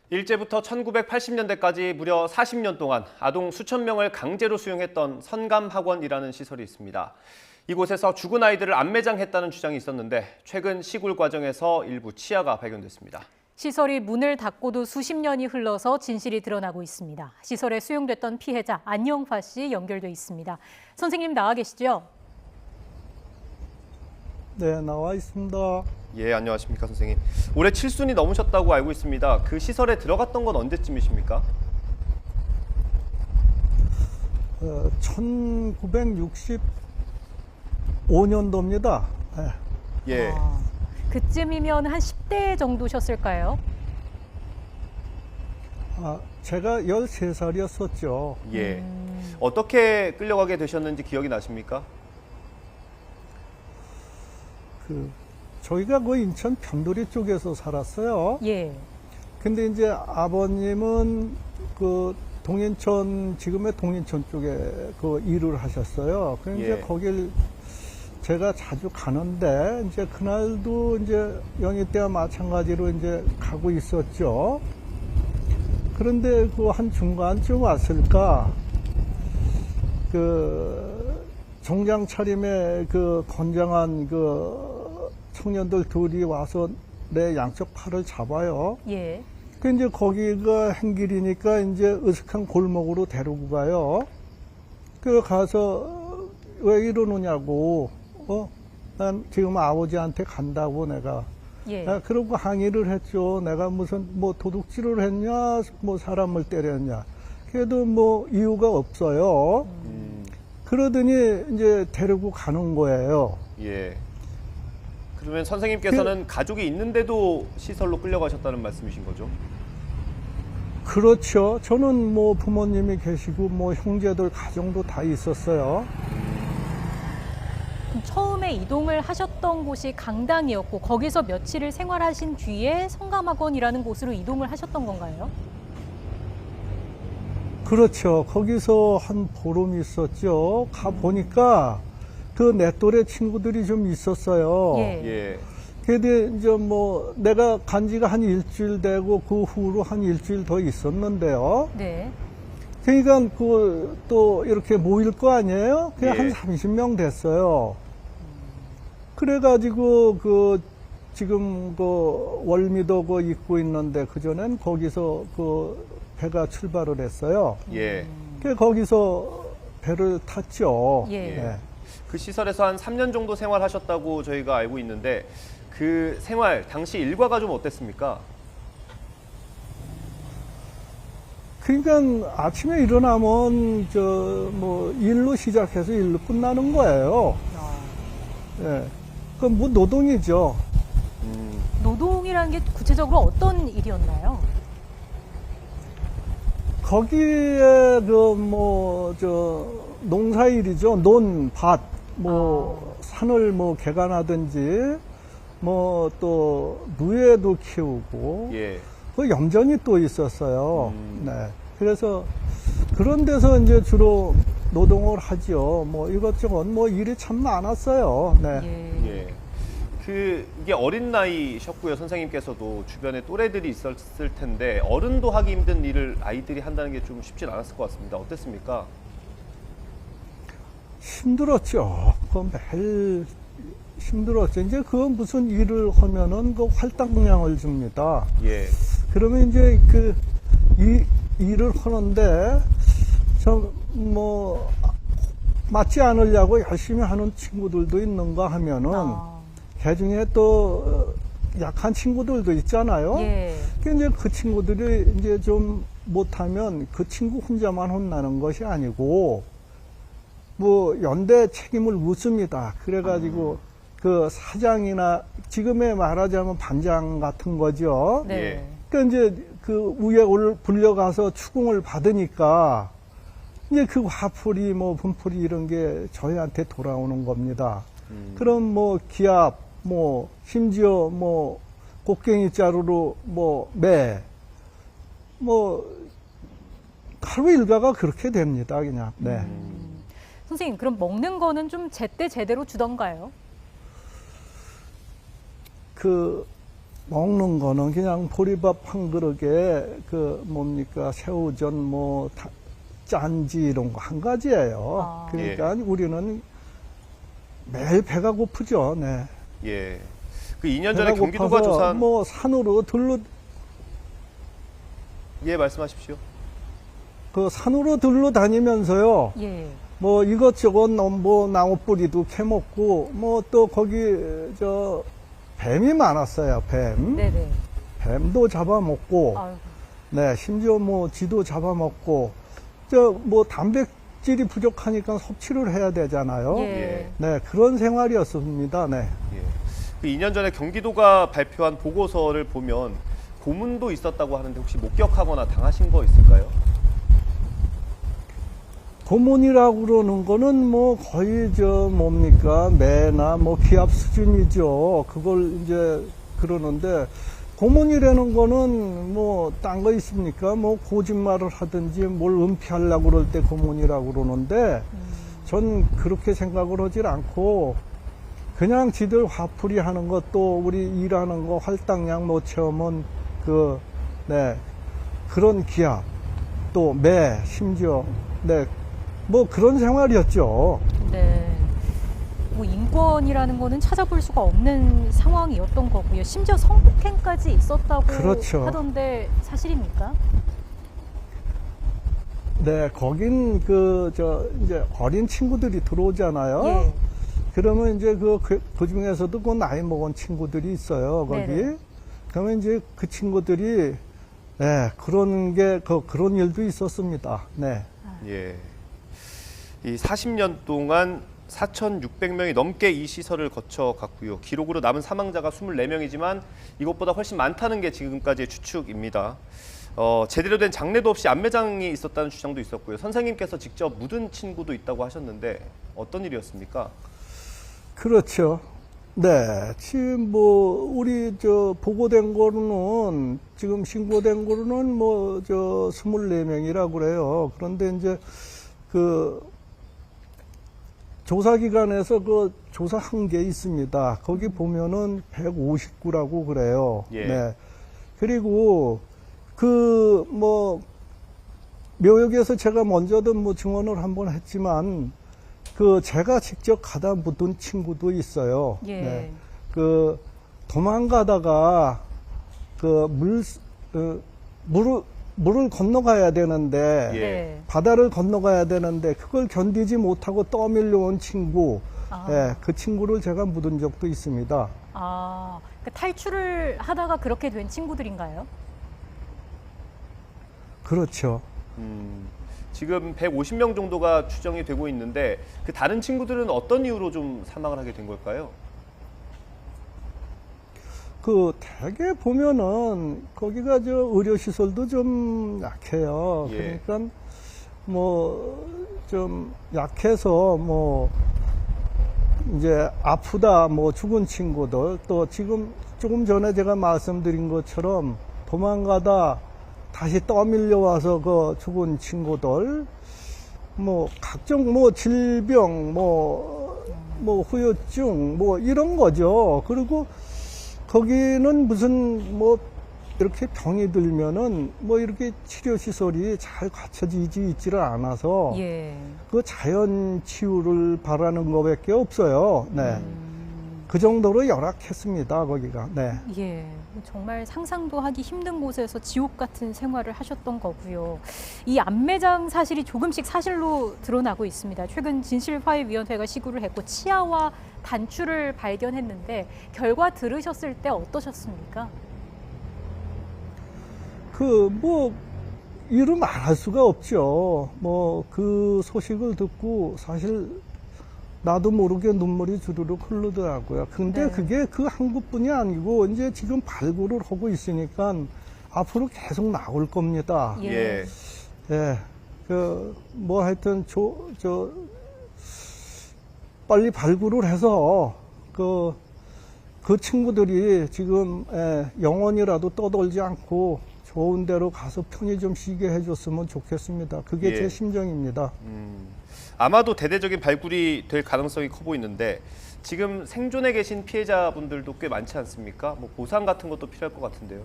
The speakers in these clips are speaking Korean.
일제부터 1980년대까지 무려 40년 동안 아동 수천 명을 강제로 수용했던 선감학원이라는 시설이 있습니다. 이곳에서 죽은 아이들을 안매장했다는 주장이 있었는데 최근 시굴 과정에서 일부 치아가 발견됐습니다. 시설이 문을 닫고도 수십 년이 흘러서 진실이 드러나고 있습니다. 시설에 수용됐던 피해자 안영화 씨 연결돼 있습니다. 선생님 나와 계시죠? 네, 나와 있습니다. 예, 안녕하십니까 선생님. 올해 7순이 넘으셨다고 알고 있습니다. 그 시설에 들어갔던 건 언제쯤이십니까? 1965년도입니다. 네. 예. 그쯤이면 한 10대 정도셨을까요? 제가 13살이었었죠. 예. 어떻게 끌려가게 되셨는지 기억이 나십니까? 저희가 그 인천 편도리 쪽에서 살았어요. 예. 근데 이제 아버님은 그 동인천, 지금의 동인천 쪽에 그 일을 하셨어요. 그래서 이제 예. 거길 제가 자주 가는데, 이제 그날도 이제 영희 때와 마찬가지로 이제 가고 있었죠. 그런데 그 한 중간쯤 왔을까, 그 정장 차림의 그 건장한 그 청년들 둘이 와서 내 양쪽 팔을 잡아요. 예. 그 이제 거기가 행길이니까 이제 으슥한 골목으로 데리고 가요. 그 가서 왜 이러느냐고, 난 지금 아버지한테 간다고 내가. 예. 그러고 항의를 했죠. 내가 무슨 뭐 도둑질을 했냐, 뭐 사람을 때렸냐. 그래도 뭐 이유가 없어요. 그러더니 이제 데리고 가는 거예요. 예. 그러면 선생님께서는 가족이 있는데도 시설로 끌려가셨다는 말씀이신 거죠? 그렇죠. 저는 뭐 부모님이 계시고 뭐 형제들 가정도 다 있었어요. 그럼 처음에 이동을 하셨던 곳이 강당이었고 거기서 며칠을 생활하신 뒤에 성감학원이라는 곳으로 이동을 하셨던 건가요? 그렇죠. 거기서 한 보름 있었죠. 가 보니까 그 내 또래 친구들이 좀 있었어요. 예. 예. 근데 이제 뭐 내가 간 지가 한 일주일 되고 그 후로 한 일주일 더 있었는데요. 네. 그러니까 그 또 이렇게 모일 거 아니에요? 그냥 예. 한 30명 됐어요. 그래가지고 그 지금 그 월미도 그 입고 있는데 그전엔 거기서 그 배가 출발을 했어요. 예. 그 거기서 배를 탔죠. 예. 네. 그 시설에서 한 3년 정도 생활하셨다고 저희가 알고 있는데 그 생활 당시 일과가 좀 어땠습니까? 그러니까 아침에 일어나면 저 뭐 일로 시작해서 일로 끝나는 거예요. 예. 그 뭐 노동이죠. 노동이라는 게 구체적으로 어떤 일이었나요? 거기에 그 뭐 저 농사일이죠. 논, 밭, 뭐 산을 뭐 개간하든지 뭐 또 누에도 키우고 예. 그 염전이 또 있었어요. 네. 그래서 그런 데서 이제 주로 노동을 하죠. 뭐 이것저것 뭐 일이 참 많았어요. 네. 예. 예. 이게 어린 나이셨고요. 선생님께서도 주변에 또래들이 있었을 텐데 어른도 하기 힘든 일을 아이들이 한다는 게 좀 쉽진 않았을 것 같습니다. 어땠습니까? 힘들었죠. 그 매일 힘들었죠. 이제 그 무슨 일을 하면은 그 활당량을 줍니다. 예. 그러면 이제 그 이 일을 하는데 뭐 맞지 않으려고 열심히 하는 친구들도 있는가 하면은 그 중에 또 약한 친구들도 있잖아요. 예. 이제 그 친구들이 이제 좀 못하면 그 친구 혼자만 혼나는 것이 아니고 뭐 연대 책임을 묻습니다. 그래가지고 그 사장이나 지금에 말하자면 반장 같은 거죠. 네. 예. 그러니까 이제 그 위에 불려가서 추궁을 받으니까 이제 그 화풀이 뭐 분풀이 이런 게 저희한테 돌아오는 겁니다. 그럼 뭐 기압 뭐 심지어 뭐 곡괭이 자루로 뭐 하루 일과가 그렇게 됩니다. 그냥. 네. 선생님, 그럼 먹는 거는 좀 제때 제대로 주던가요? 그 먹는 거는 그냥 보리밥 한 그릇에 그 뭡니까 새우전 뭐 짠지 이런 거 한 가지예요. 아. 그러니까 우리는 매일 배가 고프죠. 네. 예. 그 2년 전에 배가 경기도가 고파서 조사한 뭐 산으로 예, 말씀하십시오. 그 산으로 들러 다니면서요. 예. 뭐 이것저것 뭐 나무 뿌리도 캐먹고 뭐 또 거기 저 뱀이 많았어요. 뱀. 네네. 뱀도 잡아먹고 아이고. 네, 심지어 뭐 쥐도 잡아먹고 저 뭐 단백질이 부족하니까 섭취를 해야 되잖아요. 예. 네, 그런 생활이었습니다. 네. 예. 그 2년 전에 경기도가 발표한 보고서를 보면 고문도 있었다고 하는데 혹시 목격하거나 당하신 거 있을까요? 고문이라고 그러는 거는 뭐 거의 저 뭡니까 매나 뭐 기합 수준이죠. 그걸 이제 그러는데 고문이라는 거는 뭐 딴 거 있습니까? 뭐 거짓말을 하든지 뭘 은폐하려고 그럴 때 고문이라고 그러는데 전 그렇게 생각을 하질 않고 그냥 지들 화풀이 하는 것도 우리 일하는 거 할당량 못 채우면 그 네 그런 기합 또 매 심지어 네 뭐 그런 생활이었죠. 네. 뭐 인권이라는 거는 찾아볼 수가 없는 상황이었던 거고요. 심지어 성폭행까지 있었다고 그렇죠. 하던데 사실입니까? 네, 거긴 이제 어린 친구들이 들어오잖아요. 예. 그러면 이제 그 중에서도 그 나이 먹은 친구들이 있어요, 거기. 네네. 그러면 이제 그 친구들이, 네, 그런 일도 있었습니다. 네. 예. 이 40년 동안 4,600명이 넘게 이 시설을 거쳐갔고요. 기록으로 남은 사망자가 24명이지만 이것보다 훨씬 많다는 게 지금까지의 추측입니다. 제대로 된 장례도 없이 안매장이 있었다는 주장도 있었고요. 선생님께서 직접 묻은 친구도 있다고 하셨는데 어떤 일이었습니까? 그렇죠. 네. 지금 우리 보고된 거로는, 지금 신고된 거로는 24명이라고 그래요. 그런데 이제 조사기관에서 조사한 게 있습니다. 거기 보면은 159라고 그래요. 예. 네. 그리고 묘역에서 제가 먼저도 증언을 한번 했지만, 제가 직접 가다 묻은 친구도 있어요. 예. 네. 도망가다가, 물을 건너가야 되는데, 예. 네. 바다를 건너가야 되는데 그걸 견디지 못하고 떠밀려온 친구, 아. 예, 그 친구를 제가 묻은 적도 있습니다. 아, 그러니까 탈출을 하다가 그렇게 된 친구들인가요? 그렇죠. 지금 150명 정도가 추정이 되고 있는데 그 다른 친구들은 어떤 이유로 좀 사망을 하게 된 걸까요? 대개 보면은 거기가 의료시설도 좀 약해요. 예. 그러니까 좀 약해서 이제 아프다 죽은 친구들, 또 지금 조금 전에 제가 말씀드린 것처럼 도망가다 다시 떠밀려와서 죽은 친구들, 각종 질병, 후유증 이런 거죠. 그리고 거기는 무슨 이렇게 병이 들면은 이렇게 치료시설이 잘 갖춰지지 있지를 않아서 예. 자연 치유를 바라는 것밖에 없어요. 네. 그 정도로 열악했습니다, 거기가. 네. 예. 정말 상상도 하기 힘든 곳에서 지옥 같은 생활을 하셨던 거고요. 이 안매장 사실이 조금씩 사실로 드러나고 있습니다. 최근 진실화해위원회가 시구를 했고 치아와 단추를 발견했는데 결과 들으셨을 때 어떠셨습니까? 이루 말할 수가 없죠. 그 소식을 듣고 사실 나도 모르게 눈물이 주르륵 흐르더라고요. 근데 네. 그게 한 곳뿐이 아니고 이제 지금 발굴을 하고 있으니까 앞으로 계속 나올 겁니다. 예. 예. 하여튼 빨리 발굴을 해서 그 친구들이 지금 영원이라도 떠돌지 않고 좋은 데로 가서 편히 좀 쉬게 해줬으면 좋겠습니다. 그게 예. 제 심정입니다. 아마도 대대적인 발굴이 될 가능성이 커 보이는데 지금 생존해 계신 피해자분들도 꽤 많지 않습니까? 뭐 보상 같은 것도 필요할 것 같은데요.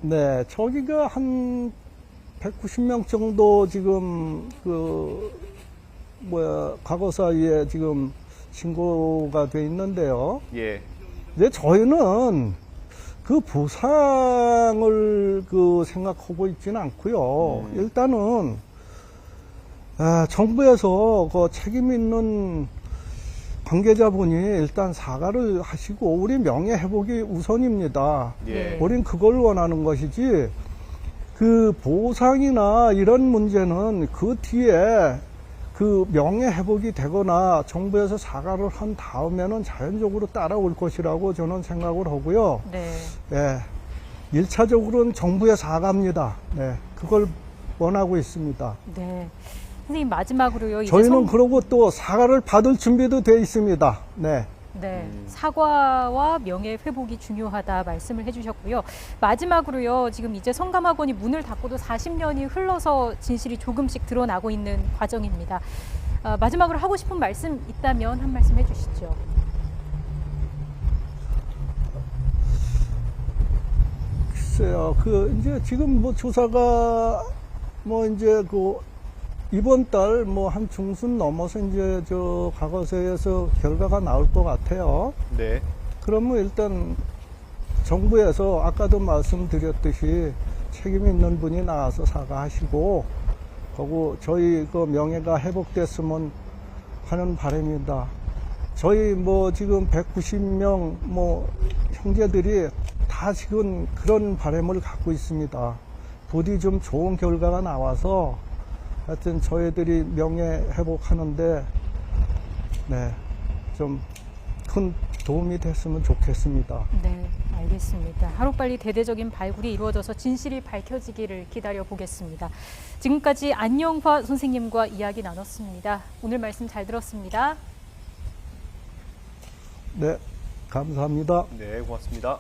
네, 저기가 한 190명 정도 지금 과거사에 지금 신고가 돼 있는데요. 예. 이제 저희는 그 보상을 생각하고 있지는 않고요. 일단은 정부에서 그 책임 있는 관계자분이 일단 사과를 하시고 우리 명예 회복이 우선입니다. 예. 우린 그걸 원하는 것이지 그 보상이나 이런 문제는 그 뒤에 그 명예 회복이 되거나 정부에서 사과를 한 다음에는 자연적으로 따라올 것이라고 저는 생각을 하고요. 네. 예. 1차적으로는 정부의 사과입니다. 네. 그걸 원하고 있습니다. 네. 선생님 마지막으로요. 이제 저희는 그러고 또 사과를 받을 준비도 돼 있습니다. 네. 네, 사과와 명예 회복이 중요하다 말씀을 해주셨고요. 마지막으로요, 지금 이제 성감학원이 문을 닫고도 40년이 흘러서 진실이 조금씩 드러나고 있는 과정입니다. 마지막으로 하고 싶은 말씀 있다면 한 말씀 해주시죠. 글쎄요, 이제 지금 뭐 조사가 이제 이번 달 한 중순 넘어서 이제 과거사에서 결과가 나올 것 같아요. 네. 그러면 일단 정부에서 아까도 말씀드렸듯이 책임 있는 분이 나와서 사과하시고, 그리고 저희 명예가 회복됐으면 하는 바람입니다. 저희 지금 190명 형제들이 다 지금 그런 바람을 갖고 있습니다. 부디 좀 좋은 결과가 나와서 하여튼 저희들이 명예 회복하는데 좀 큰 도움이 됐으면 좋겠습니다. 네, 알겠습니다. 하루빨리 대대적인 발굴이 이루어져서 진실이 밝혀지기를 기다려 보겠습니다. 지금까지 안영화 선생님과 이야기 나눴습니다. 오늘 말씀 잘 들었습니다. 네, 감사합니다. 네, 고맙습니다.